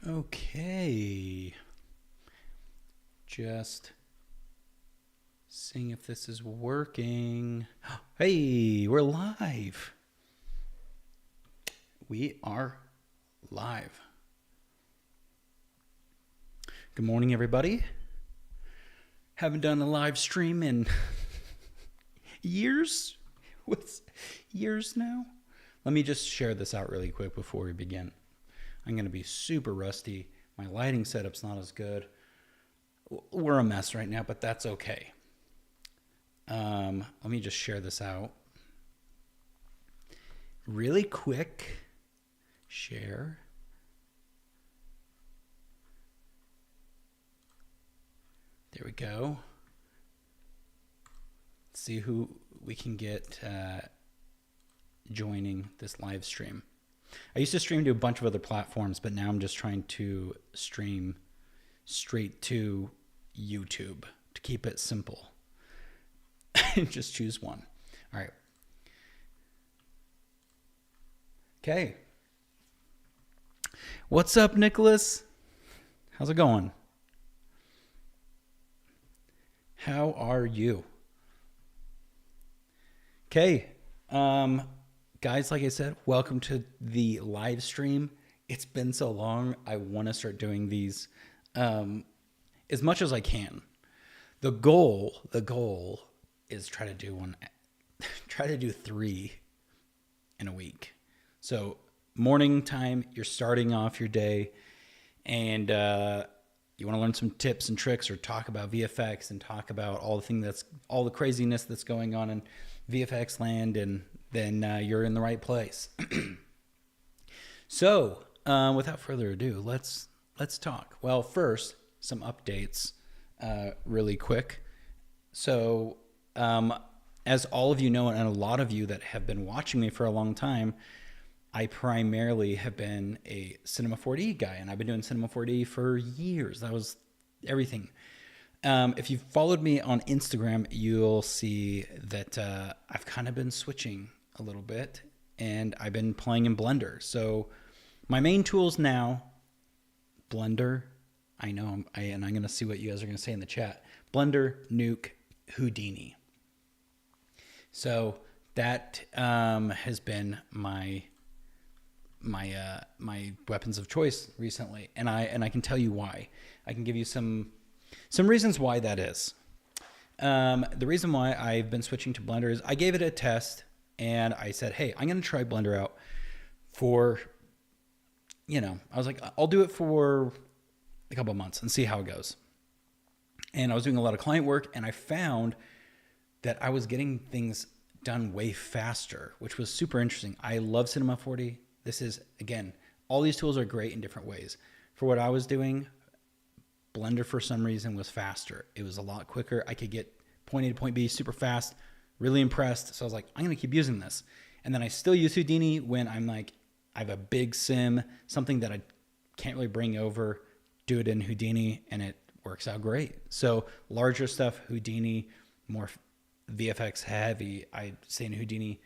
Okay. Just seeing if this is working. Hey, we're live. We are live. Good morning, everybody. Haven't done a live stream in years. What's years now? Let me just share this out really quick before we begin. I'm going to be super rusty. My lighting setup's not as good. We're a mess right now, but that's okay. Let me just share this out. Really quick. Share. There we go. Let's see who we can get joining this live stream. I used to stream to a bunch of other platforms, but now I'm just trying to stream straight to YouTube to keep it simple. Just choose one. All right. Okay. What's up, Nicholas? How's it going? How are you? Okay. Guys, like I said, welcome to the live stream. It's been so long. I want to start doing these as much as I can. The goal is try to do 3 in a week. So morning time, you're starting off your day, and you want to learn some tips and tricks, or talk about VFX and talk about all the craziness that's going on in VFX land, and then you're in the right place. So, without further ado, let's talk. Well, first, some updates really quick. So, as all of you know, and a lot of you that have been watching me for a long time, I primarily have been a Cinema 4D guy, and I've been doing Cinema 4D for years. That was everything. If you've followed me on Instagram, you'll see that I've kind of been switching a little bit, and I've been playing in Blender. So my main tools now, Blender, and I'm going to see what you guys are going to say in the chat. Blender, Nuke, Houdini. So that has been my weapons of choice recently, and I can tell you why. I can give you some reasons why that is. The reason why I've been switching to Blender is I gave it a test, and I said, hey, I'm going to try Blender out for, I was like, I'll do it for a couple of months and see how it goes. And I was doing a lot of client work, and I found that I was getting things done way faster, which was super interesting. I love Cinema 4D. This is, again, all these tools are great in different ways. For what I was doing, Blender for some reason was faster. It was a lot quicker. I could get point A to point B super fast. Really impressed. So I was like, I'm going to keep using this. And then I still use Houdini when I'm like, I have a big sim, something that I can't really bring over, do it in Houdini, and it works out great. So larger stuff, Houdini, more VFX heavy, I say in Houdini.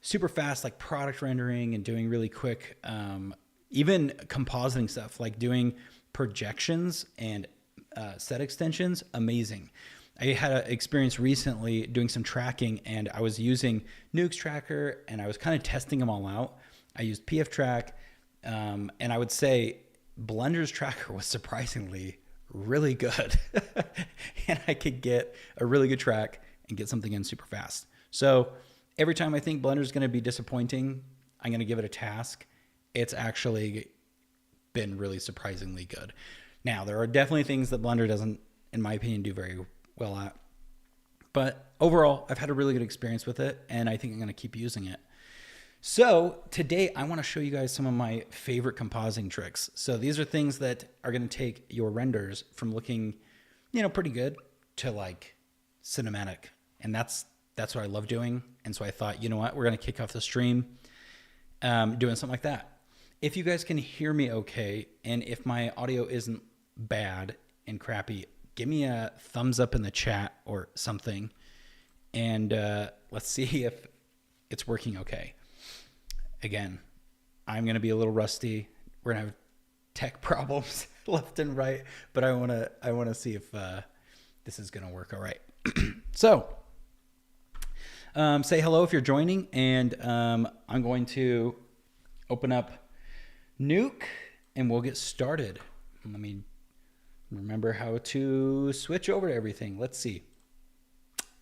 Super fast, like product rendering and doing really quick, even compositing stuff, like doing projections and set extensions, amazing. I had an experience recently doing some tracking, and I was using Nuke's tracker, and I was kind of testing them all out. I used PF track, and I would say Blender's tracker was surprisingly really good. And I could get a really good track and get something in super fast. So every time I think Blender's going to be disappointing, I'm going to give it a task. It's actually been really surprisingly good. Now, there are definitely things that Blender doesn't, in my opinion, do very well at. But overall, I've had a really good experience with it, and I think I'm going to keep using it. So today, I want to show you guys some of my favorite compositing tricks. So these are things that are going to take your renders from looking, pretty good to like cinematic. And that's what I love doing. And so I thought, you know what, we're going to kick off the stream doing something like that. If you guys can hear me okay, and if my audio isn't bad and crappy, give me a thumbs up in the chat or something, and let's see if it's working okay. Again, I'm going to be a little rusty. We're going to have tech problems left and right, but I want to see if this is going to work all right. So, say hello if you're joining, and I'm going to open up Nuke, and we'll get started. Let me remember how to switch over to everything. Let's see.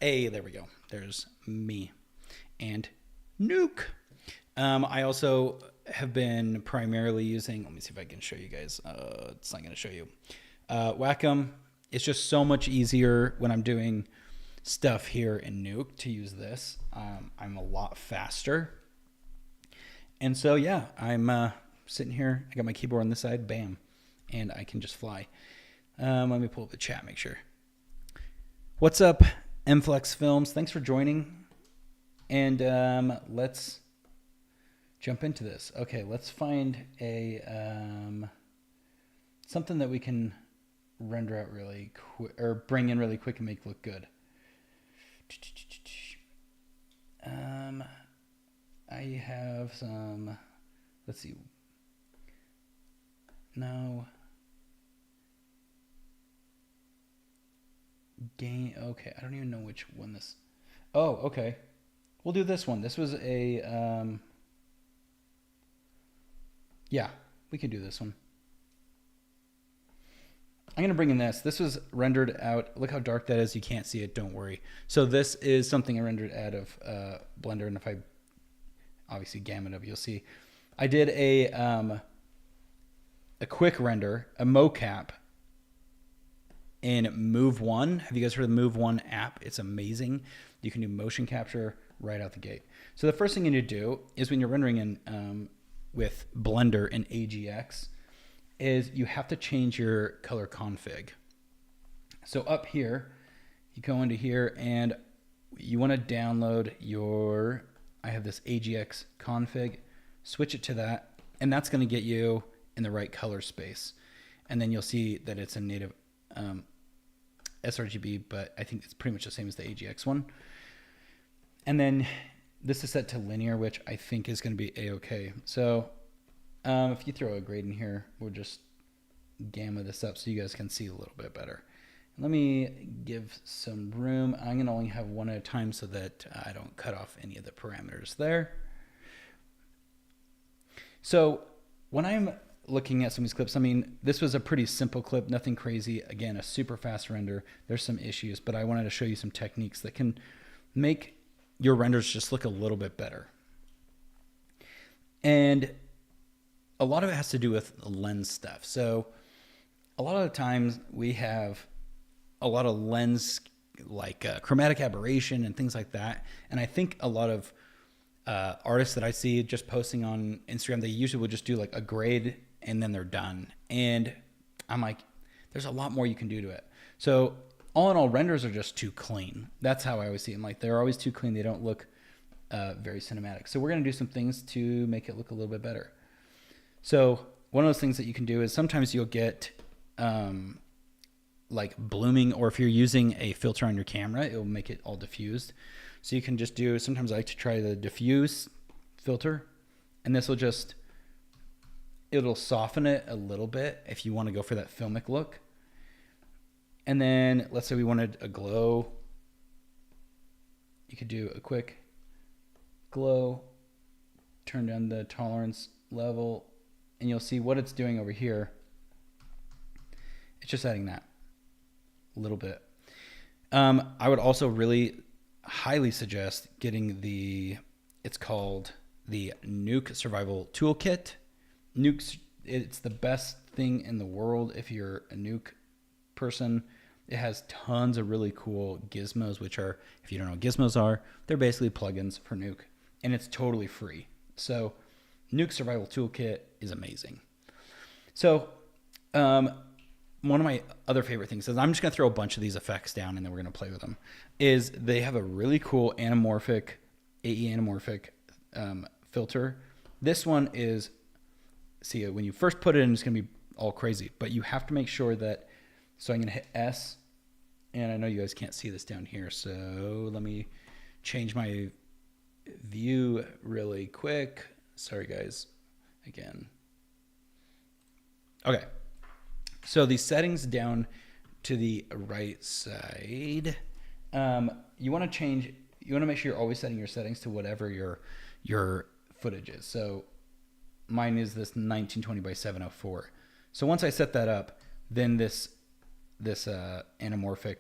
Hey, there we go. There's me and Nuke. I also have been primarily using, let me see if I can show you guys. It's not going to show you. Wacom. It's just so much easier when I'm doing stuff here in Nuke to use this. I'm a lot faster. And so, yeah, I'm sitting here. I got my keyboard on this side. Bam. And I can just fly. Let me pull up the chat, make sure. What's up, MFlex Films? Thanks for joining. And let's jump into this. Okay, let's find a something that we can render out really quick, or bring in really quick and make look good. I have some, let's see. No. Game, okay, I don't even know which one this. Oh, okay. We'll do this one. This was a, yeah, we can do this one. I'm going to bring in this. This was rendered out. Look how dark that is. You can't see it. Don't worry. So this is something I rendered out of Blender. And if I obviously gamma it up, you'll see. I did a quick render, a mocap in Move 1. Have you guys heard of the Move 1 app? It's amazing. You can do motion capture right out the gate. So the first thing you need to do is when you're rendering in with Blender in AGX is you have to change your color config. So up here, you go into here and you want to download your, I have this AGX config, switch it to that, and that's going to get you in the right color space. And then you'll see that it's a native sRGB, but I think it's pretty much the same as the AGX one. And then this is set to linear, which I think is going to be a-okay. So if you throw a grade in here, we'll just gamma this up so you guys can see a little bit better. Let me give some room. I'm going to only have one at a time so that I don't cut off any of the parameters there. So when I'm looking at some of these clips, I mean, this was a pretty simple clip, nothing crazy. Again, a super fast render. There's some issues, but I wanted to show you some techniques that can make your renders just look a little bit better. And a lot of it has to do with lens stuff. So a lot of the times we have a lot of lens, like chromatic aberration and things like that. And I think a lot of artists that I see just posting on Instagram, they usually will just do like a grade and then they're done. And I'm like, there's a lot more you can do to it. So all in all, renders are just too clean. That's how I always see them. Like they're always too clean. They don't look very cinematic. So we're going to do some things to make it look a little bit better. So one of those things that you can do is sometimes you'll get like blooming, or if you're using a filter on your camera, it will make it all diffused. So you can just do, sometimes I like to try the diffuse filter, and this will just, it'll soften it a little bit if you want to go for that filmic look. And then let's say we wanted a glow. You could do a quick glow, turn down the tolerance level, and you'll see what it's doing over here. It's just adding that a little bit. I would also really highly suggest getting the, it's called the Nuke Survival Toolkit. Nuke's, it's the best thing in the world if you're a Nuke person. It has tons of really cool gizmos, which are, if you don't know what gizmos are, they're basically plugins for Nuke, and it's totally free. So Nuke Survival Toolkit is amazing. So one of my other favorite things is, I'm just going to throw a bunch of these effects down and then we're going to play with them, is they have a really cool anamorphic, AE anamorphic filter. This one is, see, when you first put it in, it's going to be all crazy, but you have to make sure that, so I'm going to hit S, and I know you guys can't see this down here, so let me change my view really quick. Sorry guys, again. Okay. So the settings down to the right side, you want to make sure you're always setting your settings to whatever your footage is. So mine is this 1920 by 704. So once I set that up, then this anamorphic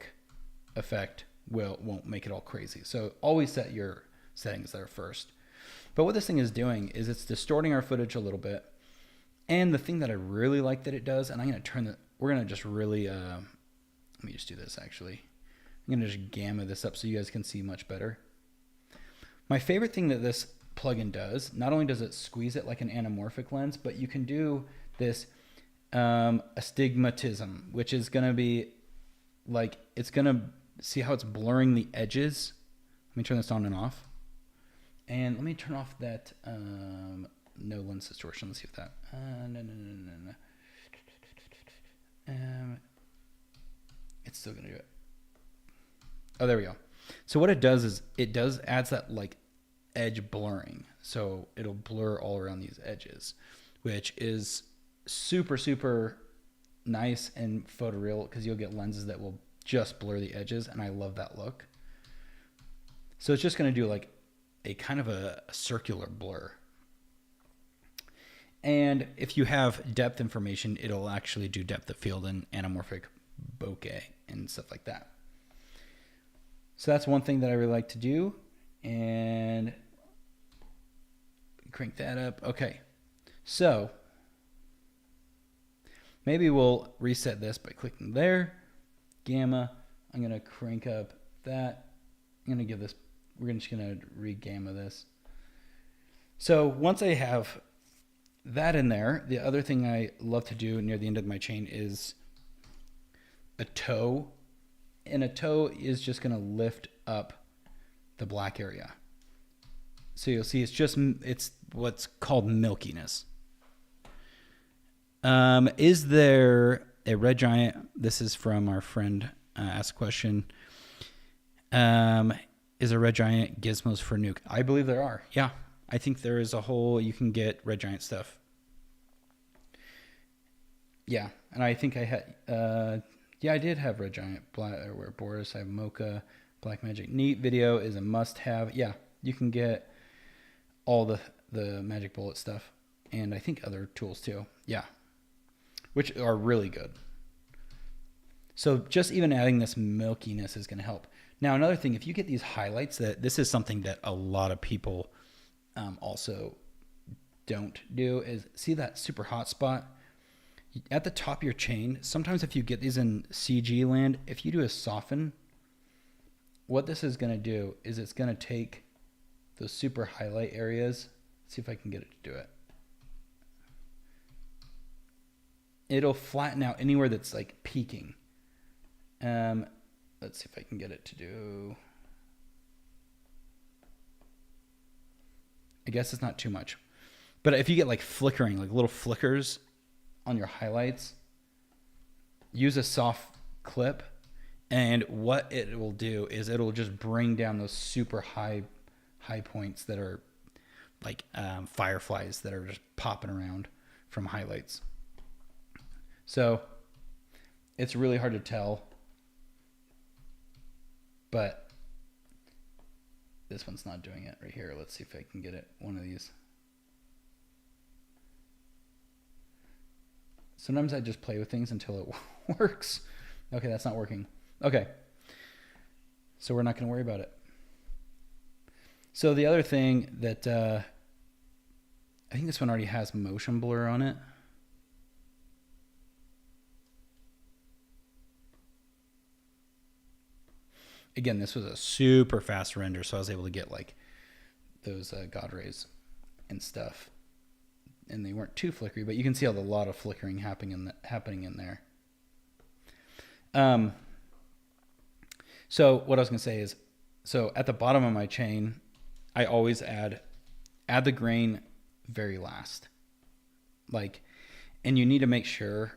effect won't make it all crazy. So always set your settings there first. But what this thing is doing is it's distorting our footage a little bit. And the thing that I really like that it does, and we're going to just really, let me just do this actually. I'm going to just gamma this up so you guys can see much better. My favorite thing that this plugin does, not only does it squeeze it like an anamorphic lens, but you can do this astigmatism, which is going to be like, it's going to see how it's blurring the edges. Let me turn this on and off. And let me turn off that no lens distortion. Let's see if that, no. It's still going to do it. Oh, there we go. So what it does is adds that like edge blurring. So it'll blur all around these edges, which is super, super nice and photoreal because you'll get lenses that will just blur the edges. And I love that look. So it's just going to do like a kind of a circular blur. And if you have depth information, it'll actually do depth of field and anamorphic bokeh and stuff like that. So that's one thing that I really like to do. And crank that up. Okay. So maybe we'll reset this by clicking there. Gamma. I'm going to crank up that. I'm going to give this, we're just going to re-gamma this. So once I have that in there, the other thing I love to do near the end of my chain is a toe. And a toe is just going to lift up the black area. So you'll see it's what's called milkiness. Is there a red giant? This is from our friend asked a question. Is a red giant gizmos for Nuke? I believe there are. Yeah. I think there is you can get red giant stuff. Yeah. And I think I had, I did have red giant, Boris, I have Mocha, Black Magic. Neat video is a must have. Yeah. You can get all the Magic Bullet stuff and I think other tools too. Yeah. Which are really good. So just even adding this milkiness is going to help. Now, another thing, if you get these highlights, this is something that a lot of people also don't do, is see that super hot spot at the top of your chain. Sometimes if you get these in CG land, if you do a soften, what this is going to do is it's going to take those super highlight areas. Let's see if I can get it to do it. It'll flatten out anywhere that's like peaking. Let's see if I can get it to do. I guess it's not too much. But if you get like flickering, like little flickers on your highlights, use a soft clip. And what it will do is it'll just bring down those super high points that are like fireflies that are just popping around from highlights. So it's really hard to tell. But this one's not doing it right here. Let's see if I can get it. One of these. Sometimes I just play with things until it works. Okay, that's not working. Okay. So we're not going to worry about it. So the other thing that I think this one already has motion blur on it. Again, this was a super fast render, so I was able to get like those God rays and stuff. And they weren't too flickery, but you can see a lot of flickering happening in there. So what I was going to say is, so at the bottom of my chain, I always add the grain very last. Like, and you need to make sure,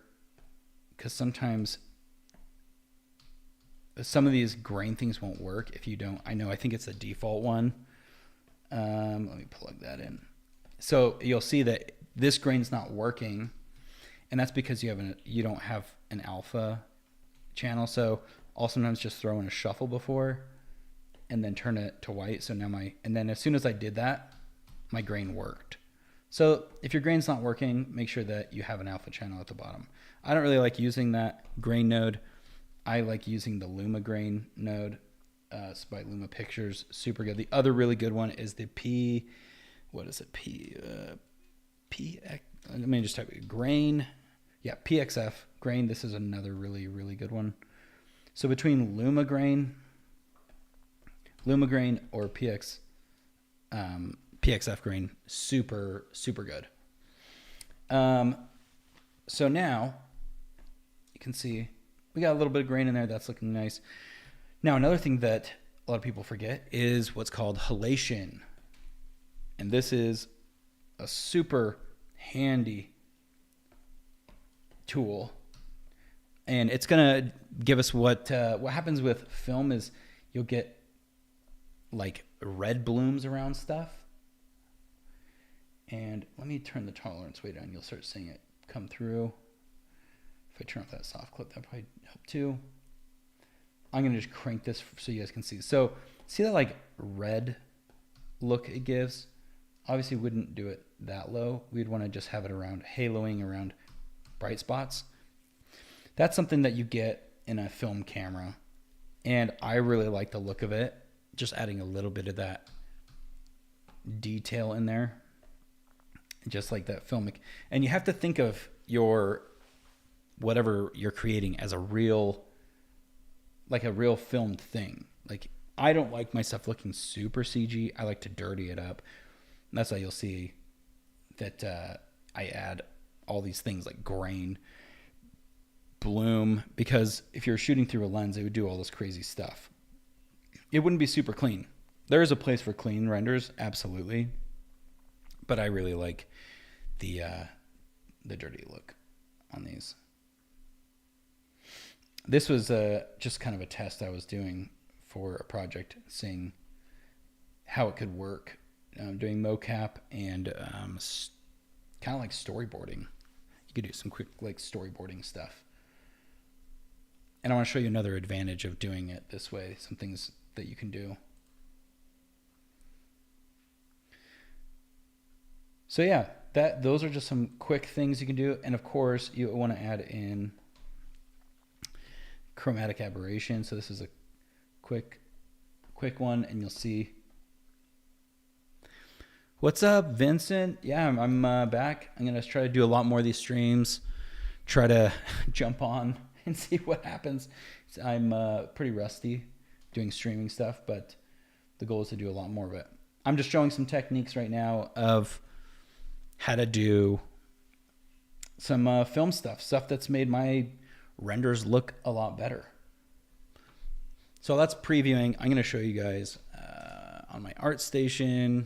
because sometimes some of these grain things won't work if you don't. I think it's the default one. Let me plug that in. So you'll see that this grain's not working. And that's because you don't have an alpha channel. So I'll sometimes just throw in a shuffle before and then turn it to white. So now and then as soon as I did that, my grain worked. So if your grain's not working, make sure that you have an alpha channel at the bottom. I don't really like using that grain node. I like using the Luma grain node. It's by Luma Pictures, super good. The other really good one is the let me just type it, grain. Yeah, PXF grain. This is another really, really good one. So between Luma grain or PXF grain, super, super good. So now you can see we got a little bit of grain in there. That's looking nice. Now, another thing that a lot of people forget is what's called halation. And this is a super handy tool. And it's going to give us what happens with film is you'll get like red blooms around stuff. And let me turn the tolerance way down. You'll start seeing it come through. If I turn off that soft clip, that'll probably help too. I'm going to just crank this so you guys can see. So see that like red look it gives? Obviously wouldn't do it that low. We'd want to just have it around haloing around bright spots. That's something that you get in a film camera. And I really like the look of it. Just adding a little bit of that detail in there. Just like that filmic. And you have to think of your whatever you're creating as a real filmed thing. Like, I don't like my stuff looking super CG. I like to dirty it up. And that's why you'll see that I add all these things like grain, bloom, because if you're shooting through a lens, it would do all this crazy stuff. It wouldn't be super clean. There is a place for clean renders, absolutely. But I really like the dirty look on these. This was just kind of a test I was doing for a project, seeing how it could work, doing mocap and kind of like storyboarding. You could do some quick like storyboarding stuff. And I want to show you another advantage of doing it this way, some things that you can do. So yeah, those are just some quick things you can do. And of course, you want to add in chromatic aberration. So this is a quick one, and you'll see. What's up, Vincent? Yeah, I'm back. I'm gonna try to do a lot more of these streams. Try to jump on and see what happens. I'm pretty rusty doing streaming stuff, but the goal is to do a lot more of it. I'm just showing some techniques right now of how to do some film stuff that's made my renders look a lot better. So that's previewing. I'm going to show you guys on my ArtStation.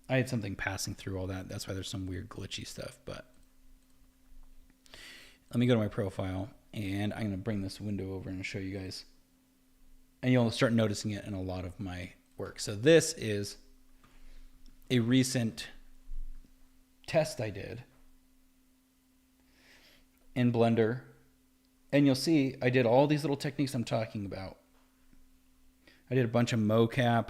I had something passing through all that. That's why there's some weird glitchy stuff. But let me go to my profile, and I'm going to bring this window over and show you guys. And you'll start noticing it in a lot of my work. So this is a recent test I did in Blender. And you'll see I did all these little techniques I'm talking about. I did a bunch of mocap.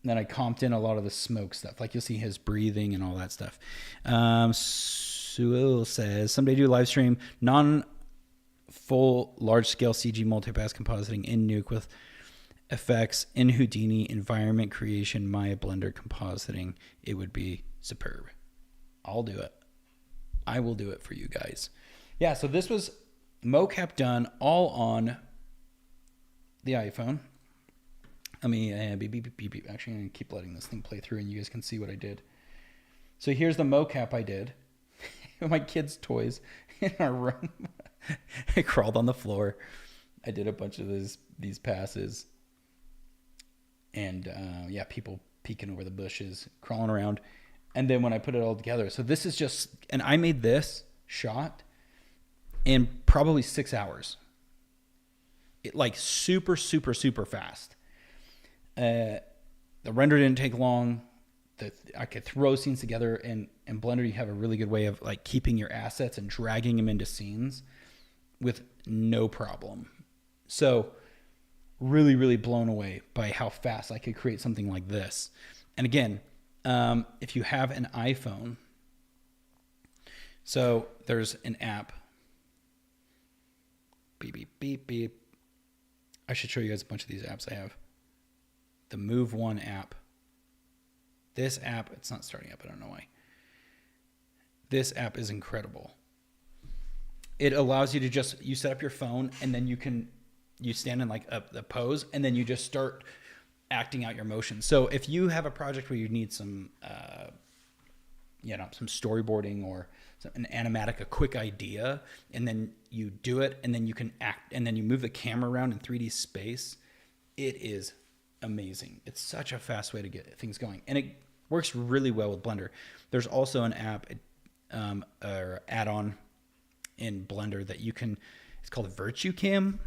And then I comped in a lot of the smoke stuff. Like you'll see his breathing and all that stuff. Suil says, someday do a live stream, non-full large-scale CG multipass compositing in Nuke with effects in Houdini, environment creation, Maya Blender compositing. It would be superb. I'll do it. I will do it for you guys. Yeah, so this was mocap done all on the iPhone. Let me beep, beep, beep, beep. Actually, I'm going to keep letting this thing play through and you guys can see what I did. So here's the mocap I did. My kids' toys in our room. I crawled on the floor. I did a bunch of these passes. And yeah, people peeking over the bushes, crawling around. And then when I put it all together, so this is just, and I made this shot in probably 6 hours. It like super, super, super fast. The render didn't take long. I could throw scenes together, and in Blender you have a really good way of like keeping your assets and dragging them into scenes with no problem. So really, really blown away by how fast I could create something like this. And again, if you have an iPhone, so there's an app. Beep, beep, beep, beep. I should show you guys a bunch of these apps I have. The Move One app. This app, it's not starting up, I don't know why. This app is incredible. It allows you to just, you set up your phone and then you stand in like a pose and then you just start acting out your motions. So if you have a project where you need some, some storyboarding or an animatic, a quick idea, and then you do it and then you can act and then you move the camera around in 3D space, it is amazing. It's such a fast way to get things going. And it works really well with Blender. There's also an app or add-on in Blender that you can, it's called Virtue Cam,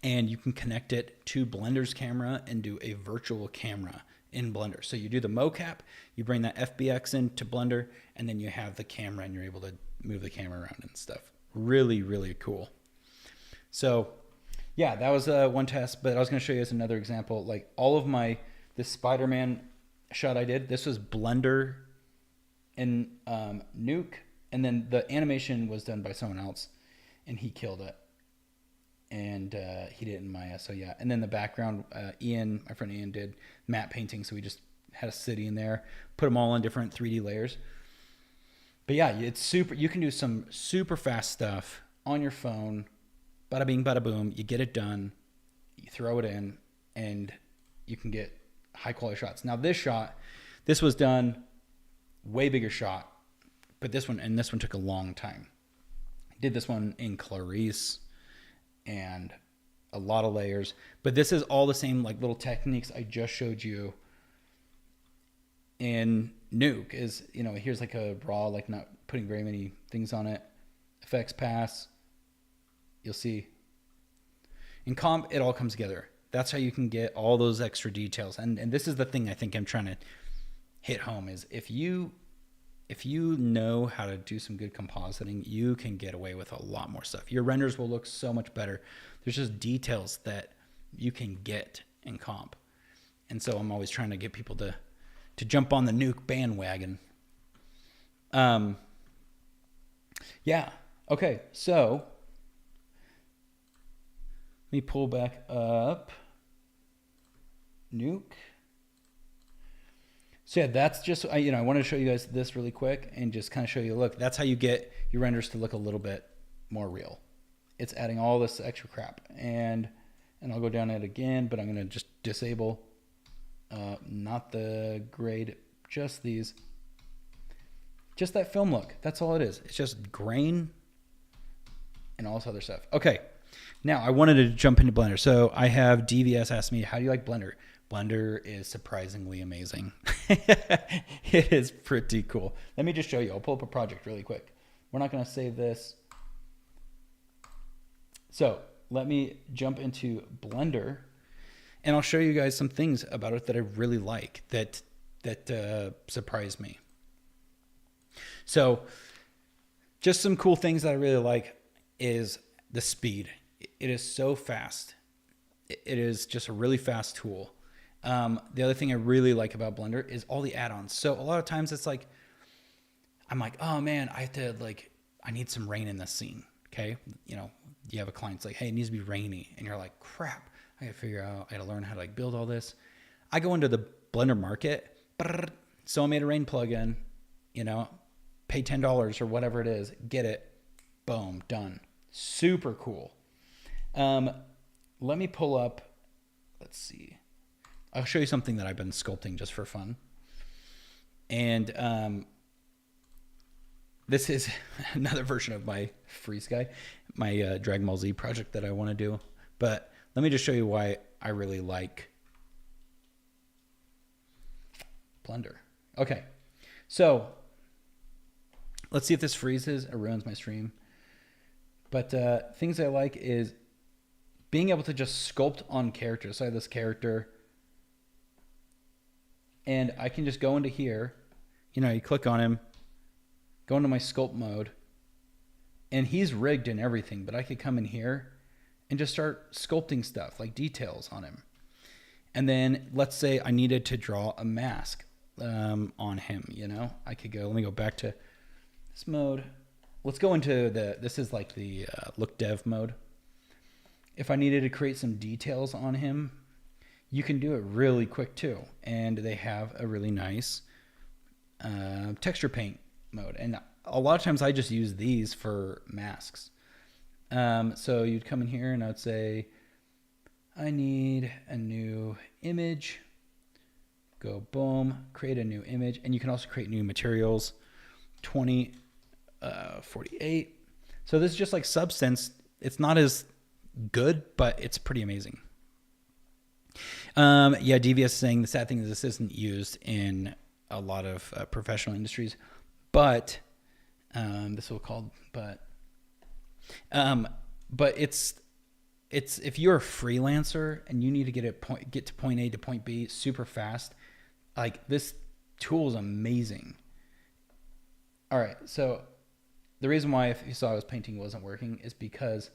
and you can connect it to Blender's camera and do a virtual camera in Blender. So you do the mocap, you bring that FBX into Blender, and then you have the camera and you're able to move the camera around and stuff. Really, really cool. So yeah, that was one test, but I was going to show you guys another example. Like all of this Spider-Man shot I did, this was Blender and Nuke, and then the animation was done by someone else, and he killed it. And he did it in Maya, so yeah. And then the background, Ian, my friend Ian, did matte painting, so we just had a city in there, put them all on different 3D layers. But yeah, it's super. You can do some super fast stuff on your phone. Bada bing, bada boom. You get it done. You throw it in, and you can get high quality shots. Now this was done way bigger shot, but this one took a long time. Did this one in Clarice and a lot of layers, but this is all the same like little techniques I just showed you in Nuke. Is, here's like a raw, like not putting very many things on it. Effects pass. You'll see. In Comp, it all comes together. That's how you can get all those extra details. And this is the thing I think I'm trying to hit home is if you know how to do some good compositing, you can get away with a lot more stuff. Your renders will look so much better. There's just details that you can get in Comp. And so I'm always trying to get people to jump on the Nuke bandwagon. Yeah. Okay. So let me pull back up Nuke. So yeah, that's just, I wanted to show you guys this really quick and just kind of show you, look, that's how you get your renders to look a little bit more real. It's adding all this extra crap. And I'll go down it again, but I'm going to just disable, not the grade, just these. Just that film look. That's all it is. It's just grain and all this other stuff. Okay. Now I wanted to jump into Blender. So I have DVS ask me, how do you like Blender? Blender is surprisingly amazing. It is pretty cool. Let me just show you. I'll pull up a project really quick. We're not going to save this. So let me jump into Blender, and I'll show you guys some things about it that I really like that surprised me. So just some cool things that I really like is the speed. It is so fast. It is just a really fast tool. The other thing I really like about Blender is all the add-ons. So a lot of times it's like, I'm like, oh man, I need some rain in this scene. Okay. You have a client that's like, hey, it needs to be rainy. And you're like, crap, I gotta learn how to build all this. I go into the Blender market, so I made a rain plugin, pay $10 or whatever it is, get it, boom, done. Super cool. Let me pull up, let's see. I'll show you something that I've been sculpting just for fun. And this is another version of my Freeze Guy, my Dragon Ball Z project that I want to do. But let me just show you why I really like Blender. Okay, so let's see if this freezes or ruins my stream. But things I like is being able to just sculpt on characters. So I have this character, and I can just go into here. You know, you click on him, go into my sculpt mode, and he's rigged and everything, but I could come in here and just start sculpting stuff, like details on him. And then let's say I needed to draw a mask on him, you know? I could go, let me go back to this mode. Let's go into this is like the look dev mode. If I needed to create some details on him, you can do it really quick too. And they have a really nice texture paint mode. And a lot of times I just use these for masks. So you'd come in here and I'd say, I need a new image. Go boom, create a new image. And you can also create new materials. 2048. So this is just like Substance. It's not as good, but it's pretty amazing. Yeah, DVS is saying the sad thing is this isn't used in a lot of professional industries, but this will called, but it's if you're a freelancer and you need to get to point A to point B super fast, like this tool is amazing. All right, so the reason why, if you saw I was painting, wasn't working is because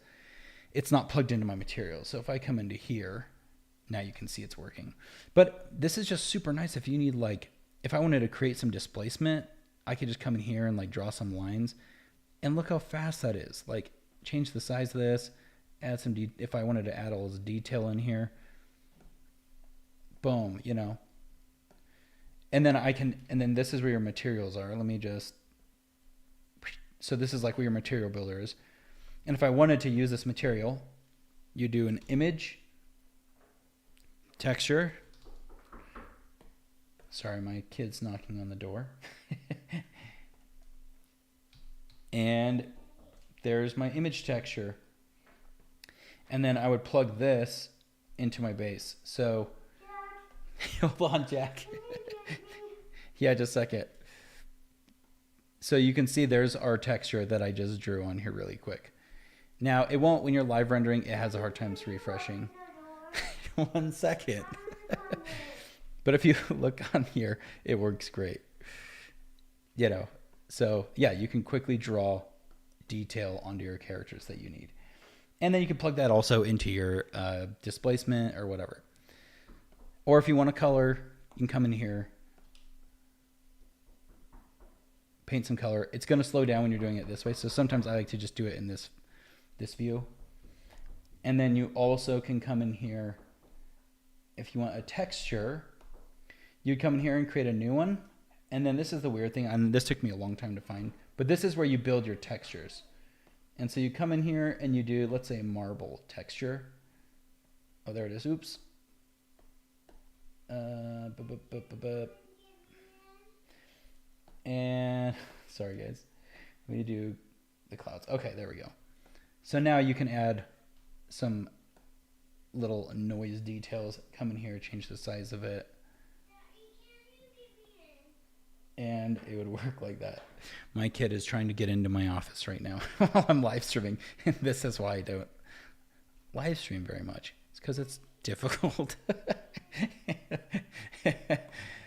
it's not plugged into my materials. So if I come into here, now you can see it's working. But this is just super nice if you need, like, if I wanted to create some displacement, I could just come in here and like draw some lines, and look how fast that is. Like, change the size of this, add some, if I wanted to add all this detail in here, boom, you know. And then I can, and then this is where your materials are. Let me just, so this is like where your material builder is. And if I wanted to use this material, you do an image, texture. Sorry, my kid's knocking on the door. And there's my image texture. And then I would plug this into my base. So, hold on, Jack. Yeah, just a second. So you can see there's our texture that I just drew on here really quick. Now, it won't, when you're live rendering, it has a hard time refreshing. 1 second. But if you look on here, it works great. You know, so yeah, you can quickly draw detail onto your characters that you need. And then you can plug that also into your displacement or whatever. Or if you want to color, you can come in here, paint some color. It's going to slow down when you're doing it this way. So sometimes I like to just do it in this view. And then you also can come in here. If you want a texture, you'd come in here and create a new one. And then this is the weird thing, and this took me a long time to find, but this is where you build your textures. And so you come in here and you do, let's say, a marble texture. Oh, there it is. Oops. And sorry, guys. We do the clouds. Okay, there we go. So now you can add some little noise details. Come in here, change the size of it. And it would work like that. My kid is trying to get into my office right now while I'm live streaming. And this is why I don't live stream very much. It's because it's difficult.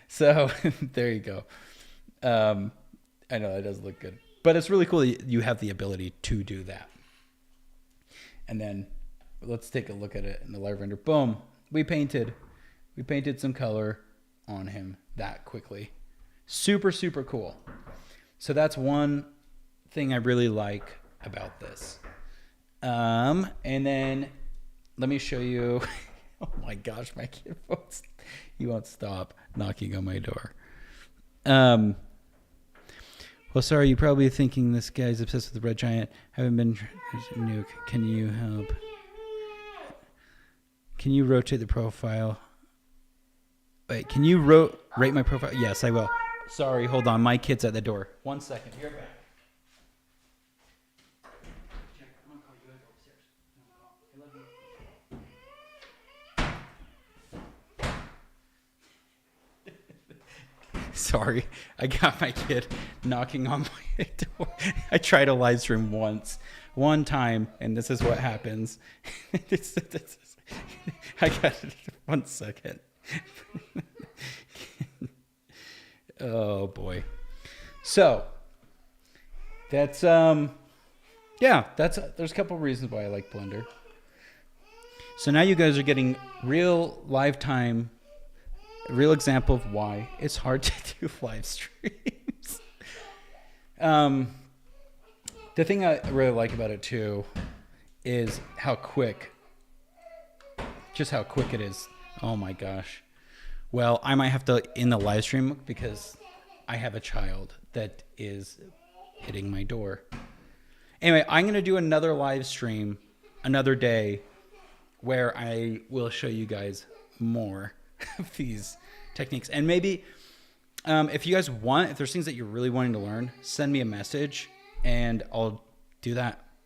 So there you go. I know that does look good. But it's really cool that you have the ability to do that. And then let's take a look at it in the live render. Boom. We painted some color on him that quickly. Super, super cool. So that's one thing I really like about this. And then let me show you. Oh my gosh, my kid won't stop knocking on my door. Well, sorry, you're probably thinking this guy's obsessed with the red giant. Haven't been Nuke. Can you help? Can you rotate the profile? Wait, can you rate my profile? Yes, I will. Sorry, hold on. My kid's at the door. 1 second. You're back. Jack, I'm gonna call you guys upstairs. I love you. Sorry, I got my kid knocking on my door. I tried to live stream once, one time, and this is what happens. I got it. 1 second. Oh boy. So that's yeah, there's a couple of reasons why I like Blender. So now you guys are getting real lifetime, real example of why it's hard to do live streams. The thing I really like about it too is how quick it is. Oh my gosh. Well, I might have to in the live stream because I have a child that is hitting my door. Anyway, I'm going to do another live stream another day where I will show you guys more of these techniques. And maybe if you guys want, if there's things that you're really wanting to learn, send me a message and I'll do that.